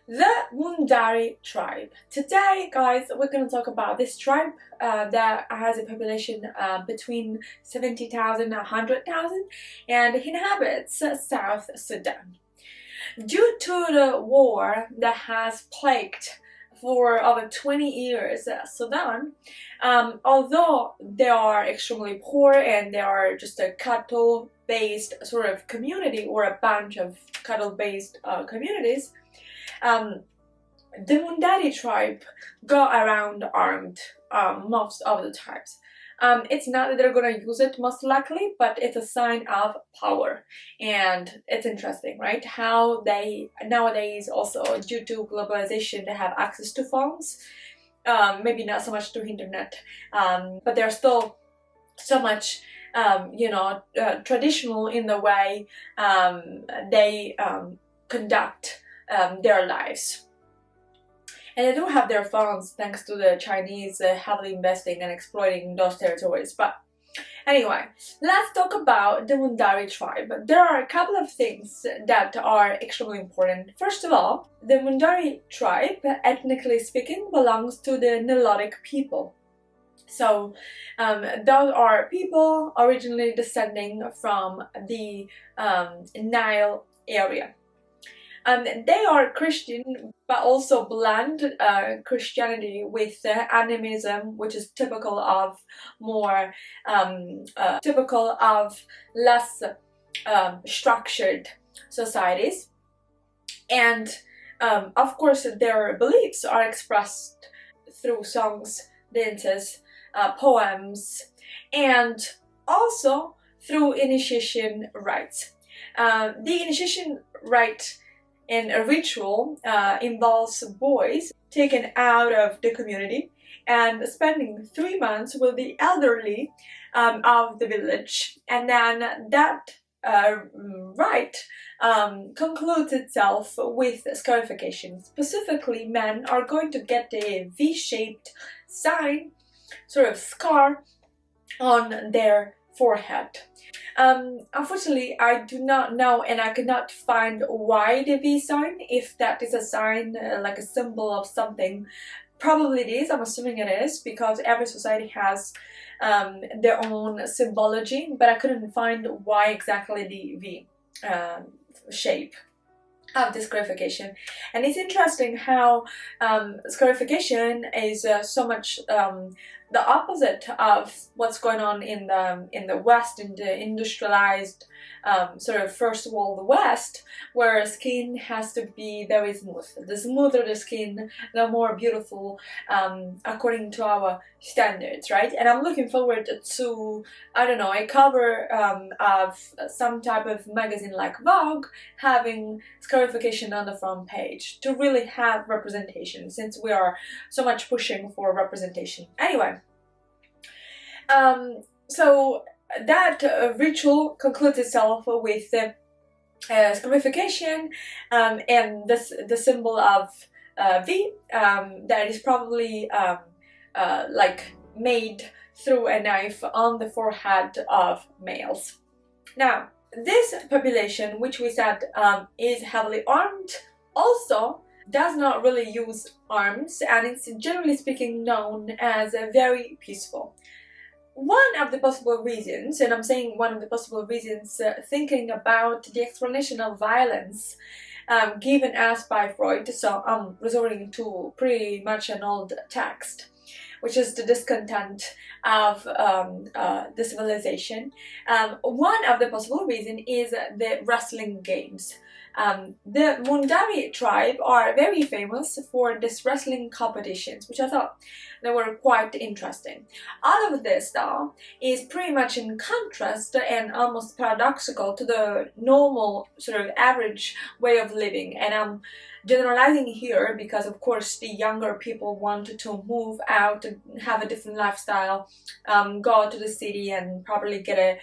The Mundari tribe. Today, guys, we're going to talk about this tribe that has a population between 70,000 and 100,000 and inhabits South Sudan. Due to the war that has plagued for over 20 years Sudan, although they are extremely poor and they are just a cattle-based sort of community or a bunch of cattle-based communities, um, the Mundari tribe go around armed most of the times. It's not that they're gonna use it most likely, but it's a sign of power. And it's interesting, right? How they nowadays also, due to globalization, they have access to phones. Maybe not so much to internet, but they're still so much traditional in the way they conduct their lives. And they do have their phones thanks to the Chinese heavily investing and exploiting those territories. But anyway, let's talk about the Mundari tribe. There are a couple of things that are extremely important. First of all, the Mundari tribe, ethnically speaking, belongs to the Nilotic people. So those are people originally descending from the Nile area. They are Christian, but also blend Christianity with animism, which is typical of more typical of less structured societies. And of course, their beliefs are expressed through songs, dances, poems, and also through initiation rites. The initiation rite and a ritual involves boys taken out of the community and spending 3 months with the elderly of the village, and then that rite concludes itself with scarification. Specifically, men are going to get a V-shaped sign, sort of scar, on their forehead. Unfortunately, I do not know, and I could not find why the V sign, if that is a sign like a symbol of something. Probably it is, I'm assuming it is, because every society has their own symbology, but I couldn't find why exactly the V shape of this scarification. And it's interesting how scarification is so much the opposite of what's going on in the West, in the industrialized sort of first world West, where skin has to be very smooth. The smoother the skin, the more beautiful, according to our standards, right? And I'm looking forward to, I don't know, a cover of some type of magazine like Vogue having scarification on the front page to really have representation, since we are so much pushing for representation. Anyway, so that ritual concludes itself with scarification and the symbol of V that is probably like made through a knife on the forehead of males. Now, this population, which we said is heavily armed, also does not really use arms, and it's generally speaking known as very peaceful. One of the possible reasons, and I'm saying one of the possible reasons, thinking about the explanation of violence given us by Freud, so I'm resorting to pretty much an old text, which is the discontent of the civilization. One of the possible reasons is the wrestling games. The Mundari tribe are very famous for these wrestling competitions, which I thought they were quite interesting. All of this, though, is pretty much in contrast and almost paradoxical to the normal, sort of average way of living. And I'm generalizing here because, of course, the younger people want to move out and have a different lifestyle, go to the city and probably get a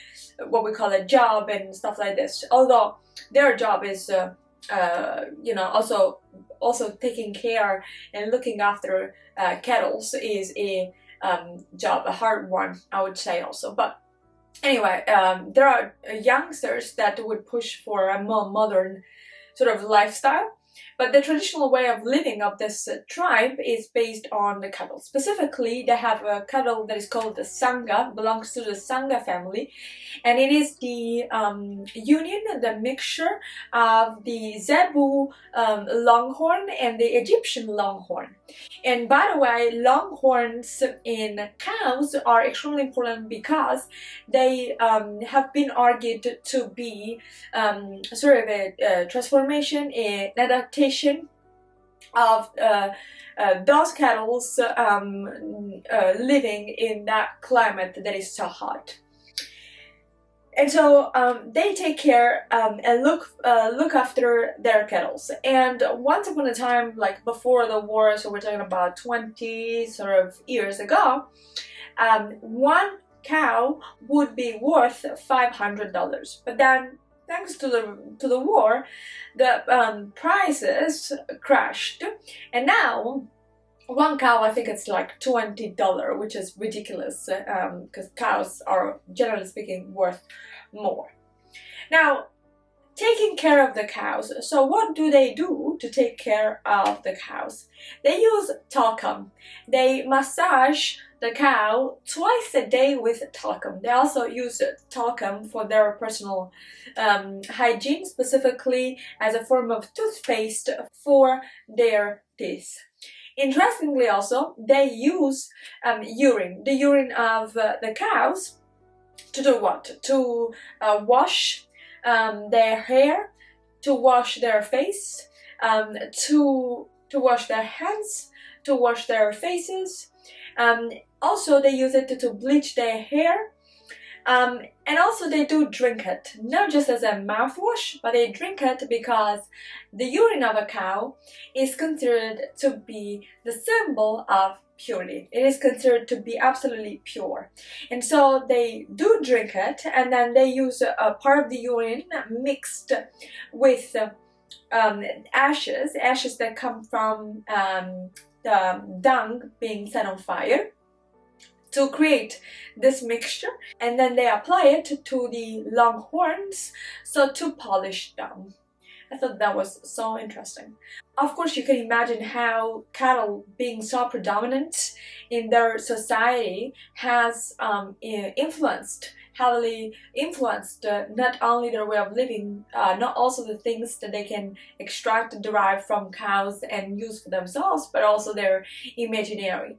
what we call a job and stuff like this. Although their job is, you know, also taking care and looking after kettles is a job, a hard one, I would say also. But anyway, there are youngsters that would push for a more modern sort of lifestyle. But the traditional way of living of this tribe is based on the cattle. Specifically, they have a cattle that is called the Sangha, belongs to the Sangha family, and it is the union, the mixture of the Zebu Longhorn and the Egyptian Longhorn. And by the way, longhorns in cows are extremely important because they have been argued to be sort of a transformation, an adaptation of those cattle living in that climate that is so hot. And so they take care and look after their cattle. And once upon a time, like before the war, so we're talking about 20 sort of years ago, one cow would be worth $500. But then, thanks to the war, the prices crashed, and now one cow, I think it's like $20, which is ridiculous because cows are, generally speaking, worth more. Now, taking care of the cows. So what do they do to take care of the cows? They use talcum. They massage the cow twice a day with talcum. They also use talcum for their personal hygiene, specifically as a form of toothpaste for their teeth. Interestingly also, they use urine, the urine of the cows, to do what? To wash their hair, to wash their face, to wash their hands, to wash their faces. Also, they use it to bleach their hair. And also they do drink it, not just as a mouthwash, but they drink it because the urine of a cow is considered to be the symbol of purity. It is considered to be absolutely pure. And so they do drink it, and then they use a part of the urine mixed with ashes that come from the dung being set on fire, to create this mixture, and then they apply it to the longhorns, so to polish them. I thought that was so interesting. Of course, you can imagine how cattle, being so predominant in their society, has heavily influenced not only their way of living, not also the things that they can extract and derive from cows and use for themselves, but also their imaginary,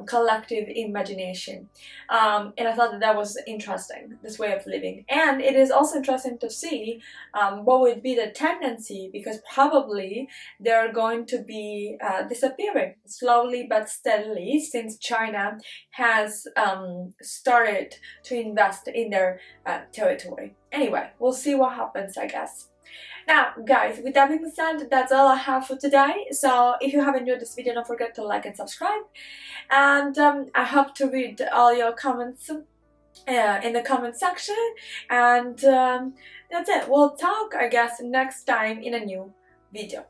collective imagination. And I thought that was interesting, this way of living. And it is also interesting to see what would be the tendency, because probably they're going to be disappearing slowly but steadily, since China has started to invest in their territory. Anyway, we'll see what happens, I guess. Now, guys, with that being said, that's all I have for today. So if you have enjoyed this video, don't forget to like and subscribe. And I hope to read all your comments in the comment section. And that's it. We'll talk, I guess, next time in a new video.